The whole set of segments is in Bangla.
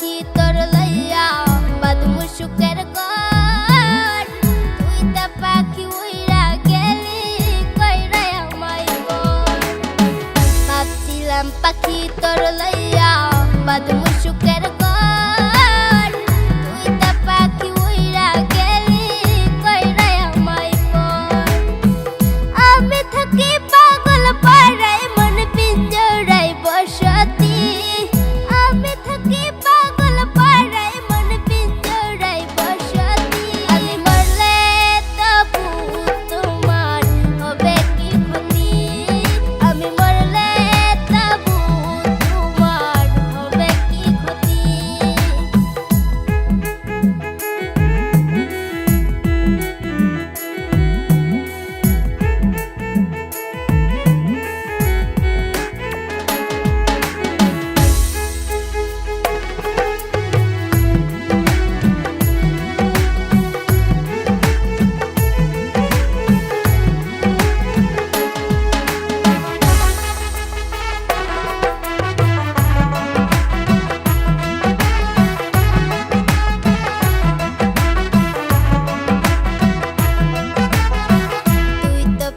পাখি তোর লইয়া বাদমু সুখের ঘর। তুই তো পাখি উইরা গেলি কইরা আমায় বল। ভাবছিলাম পাখি তোর লইয়া বাদমু সুখের ঘর। তুই তো পাখি উইরা গেলি কইরা আমায় বল। আমি থাকি পাগল পাড়ায় মন পিঞ্জরায় বসতি। আমি থাকি পাগল পাড়ায় মন পিঞ্জরায় বসতি। আমি মরলে তবু তোমার হবে কি ক্ষতি? আমি মরলে তবু তোমার হবে কি ক্ষতি?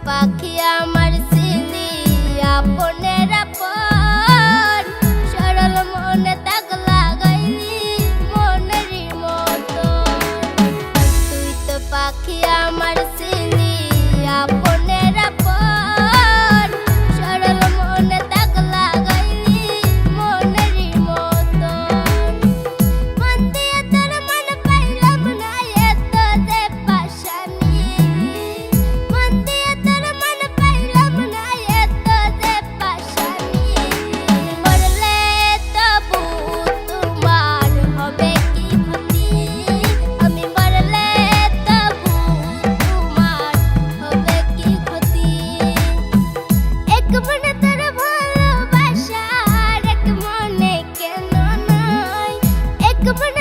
পাখি আমার চিনি আপনের আপন। সরল মনে দাগ লাগাইলি মনেরই মতন। তুই তো পাখি আমার চিনি আপনের আপন। সরল মনে দাগ লাগাইলি মনেরই মতন। মন দিয়ে তোর মন পাইলাম না এত যে পাশানি। মন দিয়ে তোর মন পাইলাম না এত যে পাশানি। মরলে তবু তোমার হবে কি ক্ষতি? আমি মরলে তবু তোমার হবে কি ক্ষতি? এক মনে তোর ভালোবাসার এক মনে কেন নয়? এক মনে